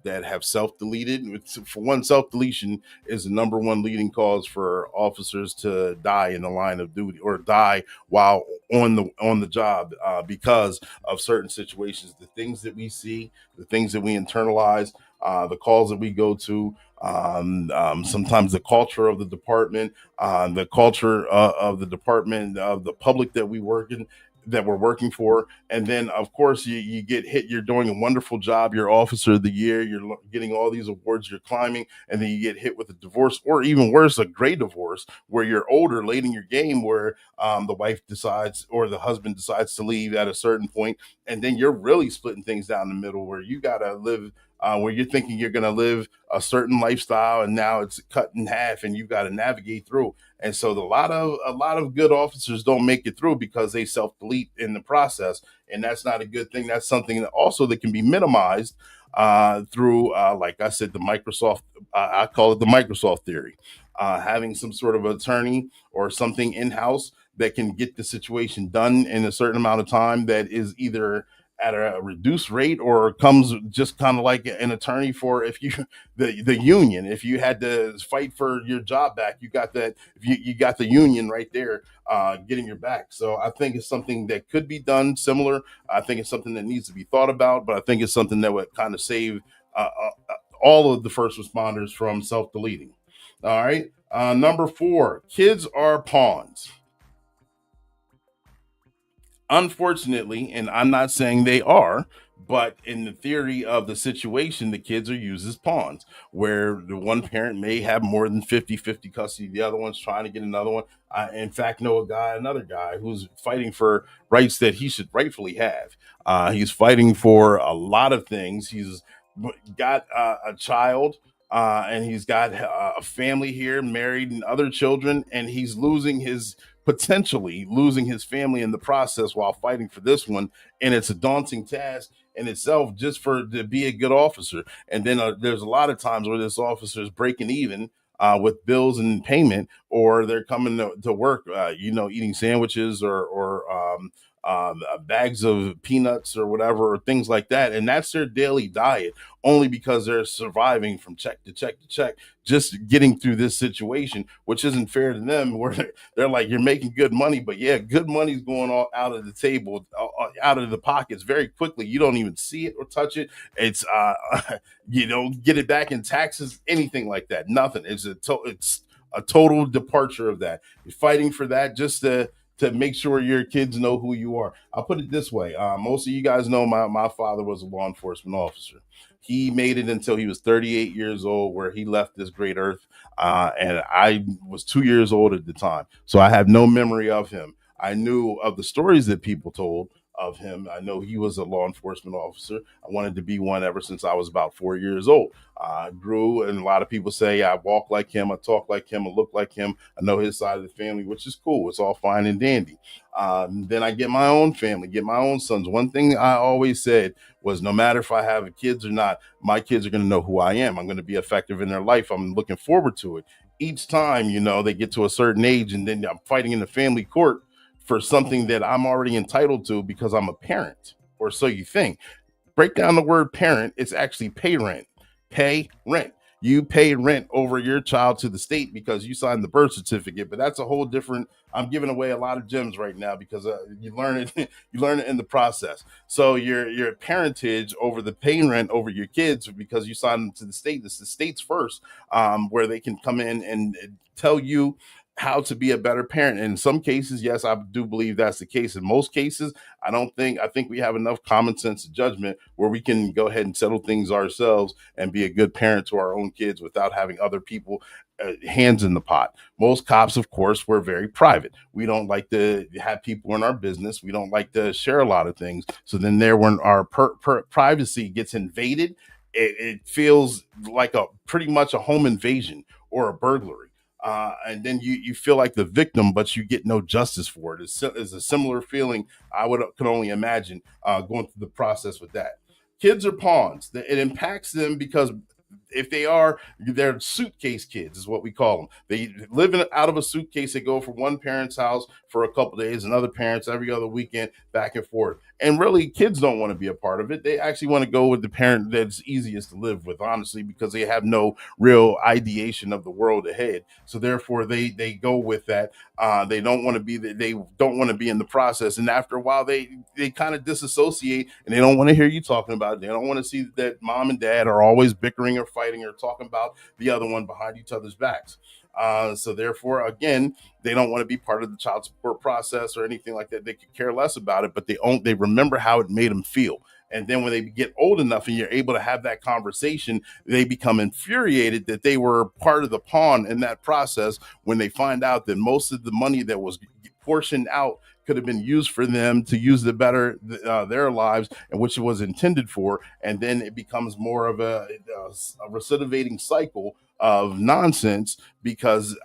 C: that have self-deleted. For one, self-deletion is the number one leading cause for officers to die in the line of duty or die while on the job because of certain situations. The things that we see, the things that we internalize, the calls that we go to, sometimes the culture of the department, of the public that we're working for. And then of course you get hit. You're doing a wonderful job. You're officer of the year. You're getting all these awards. You're climbing, and then you get hit with a divorce, or even worse, a gray divorce, where you're older, late in your game, where the wife decides or the husband decides to leave at a certain point, and then you're really splitting things down the middle, where you gotta live. Where you're thinking you're going to live a certain lifestyle, and now it's cut in half, and you've got to navigate through. And so a lot of good officers don't make it through because they self-delete in the process, and that's not a good thing. That's something that can be minimized through, like I said, the Microsoft. I call it the Microsoft theory. Having some sort of attorney or something in-house that can get the situation done in a certain amount of time, that is either at a reduced rate or comes just kind of like an attorney for if you the union, if you had to fight for your job back, you got that. You got the union right there getting your back. So I think it's something that could be done similar. I think it's something that needs to be thought about, but I think it's something that would kind of save all of the first responders from self-deleting. All right. Number 4, kids are pawns. Unfortunately, and I'm not saying they are, But in the theory of the situation, the kids are used as pawns, where the one parent may have more than 50-50 custody. The other one's trying to get another one. I, in fact, know another guy who's fighting for rights that he should rightfully have. He's fighting for a lot of things. He's got a child, and he's got a family here, married and other children, and he's potentially losing his family in the process while fighting for this one. And it's a daunting task in itself just to be a good officer. And then there's a lot of times where this officer is breaking even with bills and payment, or they're coming to work, eating sandwiches or bags of peanuts or whatever, or things like that. And that's their daily diet, only because they're surviving from check to check to check, just getting through this situation, which isn't fair to them, where they're like, you're making good money, but yeah, good money's going all out of the table, out of the pockets very quickly. You don't even see it or touch it. It's you don't get it back in taxes, anything like that. Nothing. It's a total departure of that. You're fighting for that just to make sure your kids know who you are. I'll put it this way. Most of you guys know my father was a law enforcement officer. He made it until he was 38 years old, where he left this great earth. And I was 2 years old at the time. So I have no memory of him. I knew of the stories that people told of him. I know he was a law enforcement officer. I wanted to be one ever since I was about 4 years old. I grew, and a lot of people say I walk like him, I talk like him, I look like him. I know his side of the family, which is cool. It's all fine and dandy. Then I get my own family, get my own sons. One thing I always said was, no matter if I have kids or not, my kids are going to know who I am. I'm going to be effective in their life. I'm looking forward to it. Each time, they get to a certain age, and then I'm fighting in the family court for something that I'm already entitled to because I'm a parent, or so you think. Break down the word parent, it's actually pay rent. Pay rent. You pay rent over your child to the state because you signed the birth certificate, but that's a whole different. I'm giving away a lot of gems right now because you learn it. You learn it in the process. So your parentage over the pay rent over your kids because you signed them to the state. This is the state's first, where they can come in and tell you how to be a better parent. And in some cases, yes, I do believe that's the case. In most cases, I think we have enough common sense and judgment where we can go ahead and settle things ourselves and be a good parent to our own kids without having other people hands in the pot. Most cops, of course, we're very private. We don't like to have people in our business. We don't like to share a lot of things. So then when our privacy gets invaded, it feels like pretty much a home invasion or a burglary. And then you feel like the victim, but you get no justice for it. It's a similar feeling could only imagine going through the process with that. Kids are pawns. It impacts them because if they're suitcase kids is what we call them. They live out of a suitcase. They go from one parent's house for a couple of days, another parent's every other weekend, back and forth. And really, kids don't want to be a part of it. They actually want to go with the parent that's easiest to live with, honestly, because they have no real ideation of the world ahead. So therefore, they go with that. They don't want to be in the process. And after a while, they kind of disassociate, and they don't want to hear you talking about it. They don't want to see that mom and dad are always bickering or fighting or talking about the other one behind each other's backs. So therefore, again, they don't want to be part of the child support process or anything like that. They could care less about it, but they remember how it made them feel. And then when they get old enough and you're able to have that conversation, they become infuriated that they were part of the pawn in that process when they find out that most of the money that was portioned out could have been used for them to use the better their lives, and which it was intended for. And then it becomes more of a recidivating cycle of nonsense because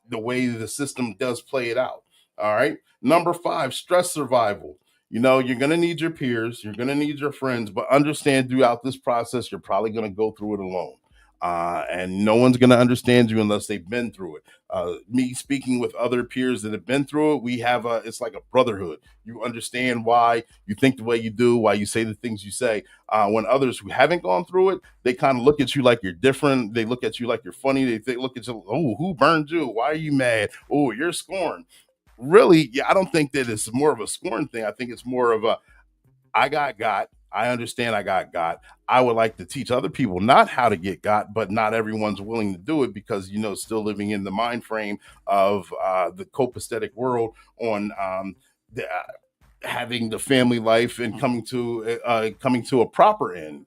C: the way the system does play it out. All right. Number 5, stress survival. You're going to need your peers, you're going to need your friends, but understand throughout this process, you're probably going to go through it alone. And no one's going to understand you unless they've been through it. Me speaking with other peers that have been through it, it's like a brotherhood. You understand why you think the way you do, why you say the things you say. When others who haven't gone through it, they kind of look at you like you're different. They look at you like you're funny. They look at you, oh, who burned you? Why are you mad? Oh, you're scorned. Really, yeah, I don't think that it's more of a scorn thing. I think it's more of I got. I understand I got. I would like to teach other people not how to get got, but not everyone's willing to do it because, still living in the mind frame of the copacetic world on having the family life and coming to a proper end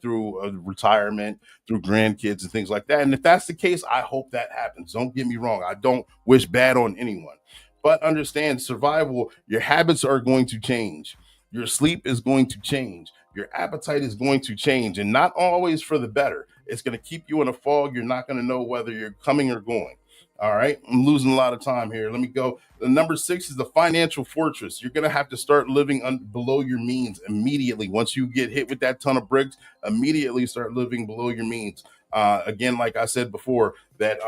C: through retirement, through grandkids and things like that. And if that's the case, I hope that happens. Don't get me wrong. I don't wish bad on anyone, but understand survival, your habits are going to change. Your sleep is going to change. Your appetite is going to change, and not always for the better. It's going to keep you in a fog. You're not going to know whether you're coming or going. All right. I'm losing a lot of time here. Let me go. The number 6 is the financial fortress. You're going to have to start living below your means immediately. Once you get hit with that ton of bricks, immediately start living below your means. Again, like I said before, that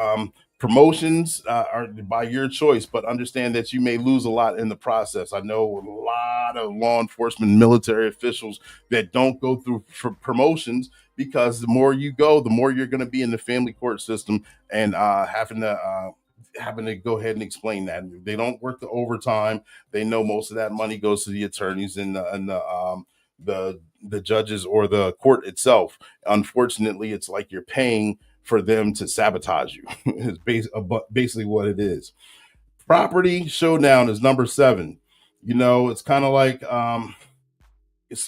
C: promotions are by your choice, but understand that you may lose a lot in the process. I know a lot of law enforcement, military officials that don't go through for promotions because the more you go, the more you're going to be in the family court system and having to go ahead and explain that they don't work the overtime. They know most of that money goes to the attorneys and the judges or the court itself. Unfortunately, it's like you're paying for them to sabotage you. Is basically what it is. Property showdown is number 7. It's kind of like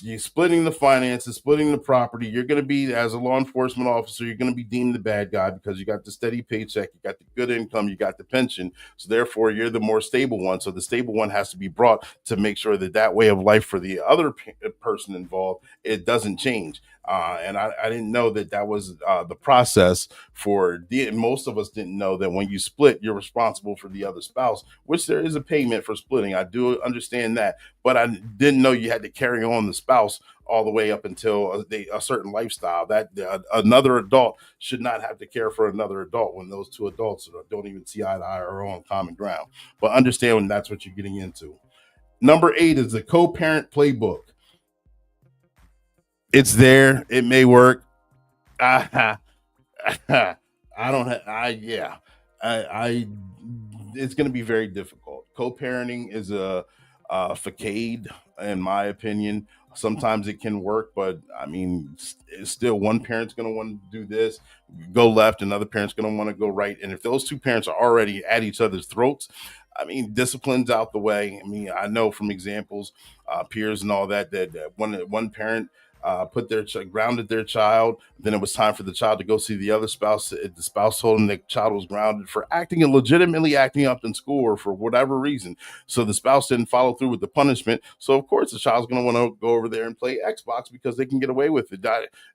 C: you're splitting the finances, splitting the property. You're going to be, as a law enforcement officer, you're going to be deemed the bad guy because you got the steady paycheck, you got the good income, you got the pension. So therefore, you're the more stable one. So the stable one has to be brought to make sure that way of life for the other person involved, it doesn't change. And I didn't know that was the process most of us didn't know that when you split, you're responsible for the other spouse, which there is a payment for splitting. I do understand that, but I didn't know you had to carry on the spouse all the way up until a certain lifestyle. That another adult should not have to care for another adult when those two adults don't even see eye to eye or are on common ground. But understand when that's what you're getting into. Number 8 is the co-parent playbook. It's there. It may work. I don't have. It's going to be very difficult. Co-parenting is a facade, in my opinion. Sometimes it can work, but I mean, it's still one parent's going to want to do this, go left, another parent's going to want to go right. And if those two parents are already at each other's throats, I mean, discipline's out the way. I mean, I know from examples, peers and all that one parent grounded their child. Then it was time for the child to go see the other spouse. The spouse told him the child was grounded for legitimately acting up in school or for whatever reason. So the spouse didn't follow through with the punishment. So of course the child's going to want to go over there and play Xbox because they can get away with it.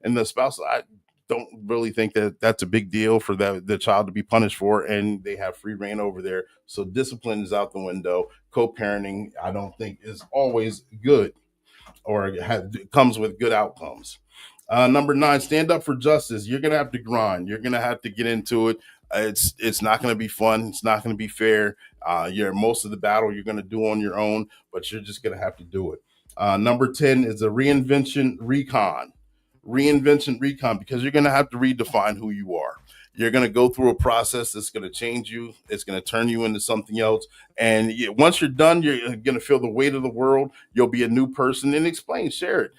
C: And the spouse, I don't really think that that's a big deal for the child to be punished for, and they have free reign over there. So discipline is out the window. Co-parenting, I don't think, is always good or comes with good outcomes. Number 9, stand up for justice. You're going to have to grind. You're going to have to get into it. It's not going to be fun. It's not going to be fair. Most of the battle you're going to do on your own, but you're just going to have to do it. Number 10 is a reinvention recon. Because you're going to have to redefine who you are. You're going to go through a process that's going to change you. It's going to turn you into something else. And once you're done, you're going to feel the weight of the world. You'll be a new person and share it.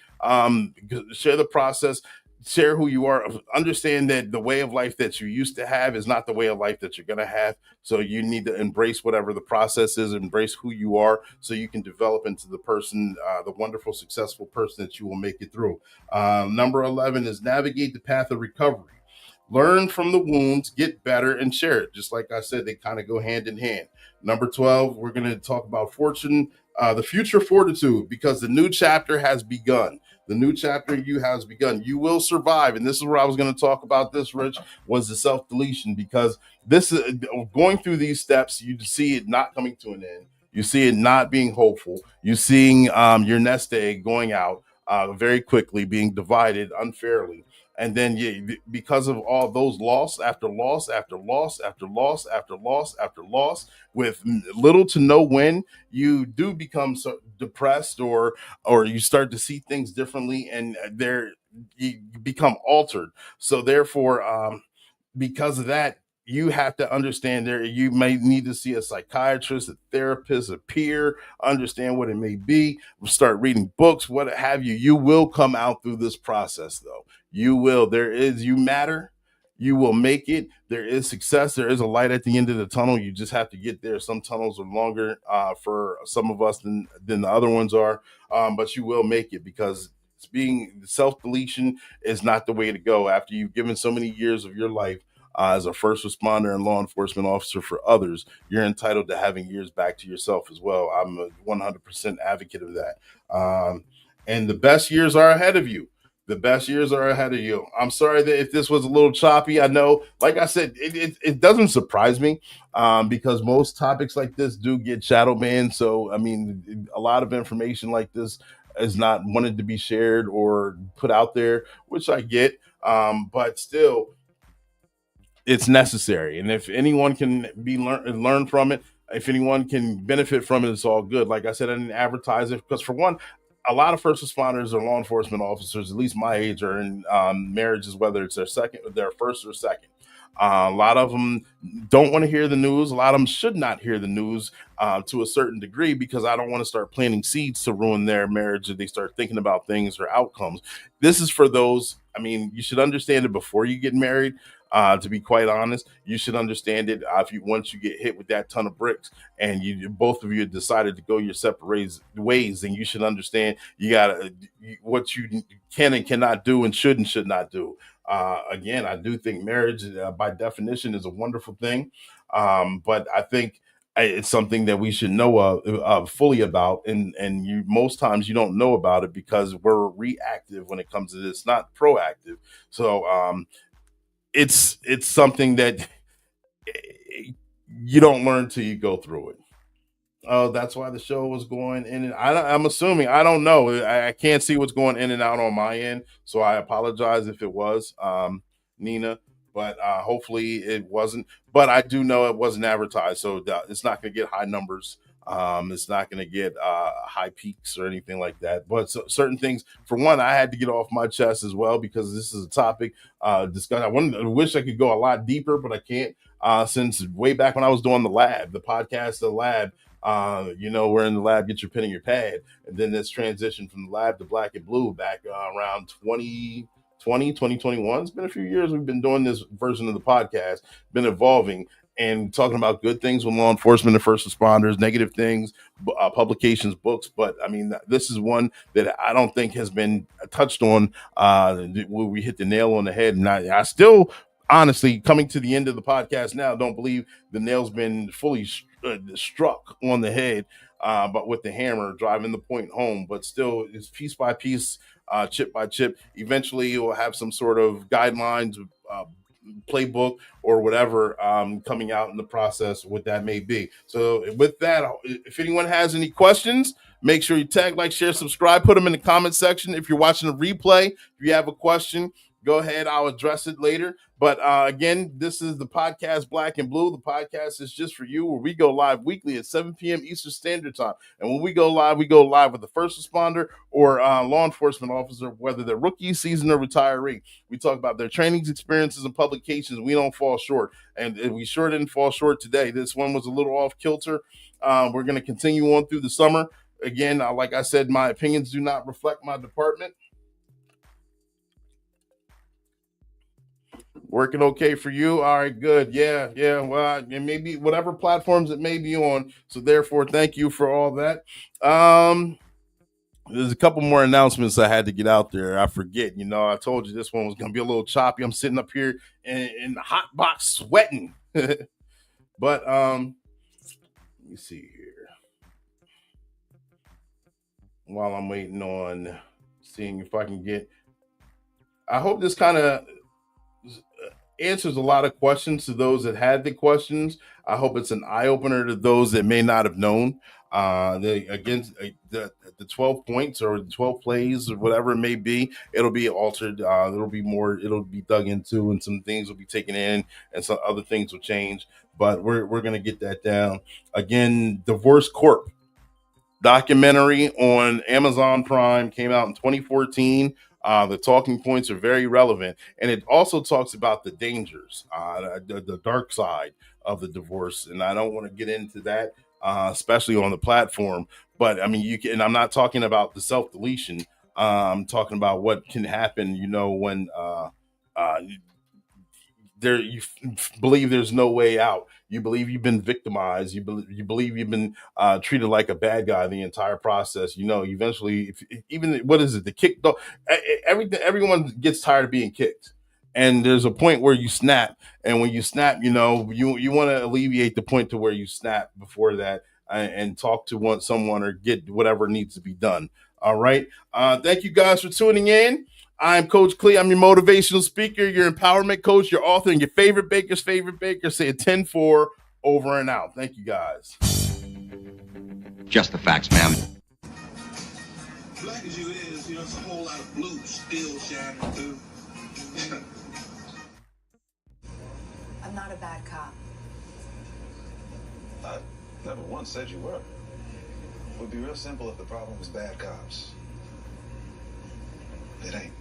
C: Share the process, share who you are. Understand that the way of life that you used to have is not the way of life that you're going to have. So you need to embrace whatever the process is, embrace who you are so you can develop into the person, the wonderful, successful person that you will make it through. Number 11 is navigate the path of recovery. Learn from the wounds, get better, and share it. Just like I said, they kind of go hand in hand. Number 12, we're going to talk about the future fortitude, because the new chapter has begun. The new chapter in you has begun. You will survive. And this is where I was going to talk about this, Rich, was the self-deletion, because this is going through these steps, you see it not coming to an end. You see it not being hopeful. You seeing your nest egg going out very quickly, being divided unfairly. And then because of all those loss after loss after loss after loss after loss after loss, with little to no win, you do become so depressed, or you start to see things differently, and you become altered. So therefore, because of that, you have to understand you may need to see a psychiatrist, a therapist, a peer, understand what it may be, start reading books, what have you. You will come out through this process, though. You will. You matter. You will make it. There is success. There is a light at the end of the tunnel. You just have to get there. Some tunnels are longer for some of us than the other ones are, but you will make it, because being self-deletion is not the way to go after you've given so many years of your life as a first responder and law enforcement officer for others. You're entitled to having years back to yourself as well. I'm a 100% advocate of that. And the best years are ahead of you. The best years are ahead of you. I'm sorry that if this was a little choppy. I know, like I said, it doesn't surprise me, because most topics like this do get shadow banned. So, I mean, a lot of information like this is not wanted to be shared or put out there, which I get. But still, it's necessary. And if anyone can learn from it, if anyone can benefit from it, it's all good. Like I said, I didn't advertise it because, for one, a lot of first responders or law enforcement officers, at least my age, are in marriages, whether it's their first or second. A lot of them don't want to hear the news. A lot of them should not hear the news to a certain degree, because I don't want to start planting seeds to ruin their marriage if they start thinking about things or outcomes. This is for those. I mean, you should understand it before you get married. To be quite honest, you should understand it if you once you get hit with that ton of bricks and you both of you decided to go your separate ways. Then you should understand you gotta what you can and cannot do and should not do. Again, I do think marriage, by definition, is a wonderful thing, but I think it's something that we should know fully about, and you most times you don't know about it because we're reactive when it comes to this, not proactive. So it's something that you don't learn till you go through it. Oh, that's why the show was going in and I'm assuming. I don't know. I can't see what's going in and out on my end, so I apologize if it was, Nina. But hopefully it wasn't. But I do know it wasn't advertised, so it's not going to get high numbers. It's not going to get high peaks or anything like that. But certain things, for one, I had to get off my chest as well, because this is a topic discussed. I wish I could go a lot deeper, but I can't. Since way back when I was doing the podcast, the lab. We're in the lab, get your pen and your pad. And then this transition from the lab to black and blue back around 2021. It's been a few years we've been doing this version of the podcast, been evolving and talking about good things with law enforcement and first responders, negative things, publications, books. But I mean, this is one that I don't think has been touched on where we hit the nail on the head. And I still, honestly, coming to the end of the podcast now, don't believe the nail's been fully struck on the head, but with the hammer driving the point home. But still, it's piece by piece, chip by chip. Eventually, you'll have some sort of guidelines, playbook, or whatever coming out in the process, what that may be. So with that, if anyone has any questions, make sure you tag, like, share, subscribe, put them in the comment section. If you're watching a replay, if you have a question, go ahead, I'll address it later. But again, this is the podcast Black and Blue. The podcast is just for you, where we go live weekly at 7 p.m. Eastern Standard Time. And when we go live with a first responder or law enforcement officer, whether they're rookie, seasoned, or retiree. We talk about their trainings, experiences, and publications. We don't fall short. And we sure didn't fall short today. This one was a little off kilter. We're going to continue on through the summer. Again, like I said, my opinions do not reflect my department. Working okay for you? All right, good. Yeah. Well, and maybe whatever platforms it may be on. So therefore, thank you for all that. There's a couple more announcements I had to get out there. I forget. I told you this one was going to be a little choppy. I'm sitting up here in the hot box sweating. But let me see here. While I'm waiting on seeing if I can get. I hope this kind of answers a lot of questions to those that had the questions. I hope it's an eye-opener to those that may not have known. The 12 points or 12 plays or whatever it may be, it'll be altered. There'll be more, it'll be dug into, and some things will be taken in and some other things will change. But we're going to get that down. Again, Divorce Corp documentary on Amazon Prime came out in 2014. The talking points are very relevant, and it also talks about the dangers, the dark side of the divorce. And I don't want to get into that, especially on the platform. But I mean, you can. And I'm not talking about the self-deletion. I'm talking about what can happen. When believe there's no way out. You believe you've been victimized. You believe you've been treated like a bad guy the entire process. You know, eventually, even what is it? The kick, everyone gets tired of being kicked. And there's a point where you snap, and when you snap, you know, you want to alleviate the point to where you snap before that, and talk to someone or get whatever needs to be done. All right. Thank you guys for tuning in. I'm Coach Clee. I'm your motivational speaker, your empowerment coach, your author, and your favorite baker's favorite baker. Say a 10-4 over and out. Thank you guys.
K: Just the facts, ma'am.
B: Black as you is, you know, it's a whole lot of blue still shining through.
L: I'm not a bad cop.
M: I never once said you were. It would be real simple if the problem was bad cops. It ain't.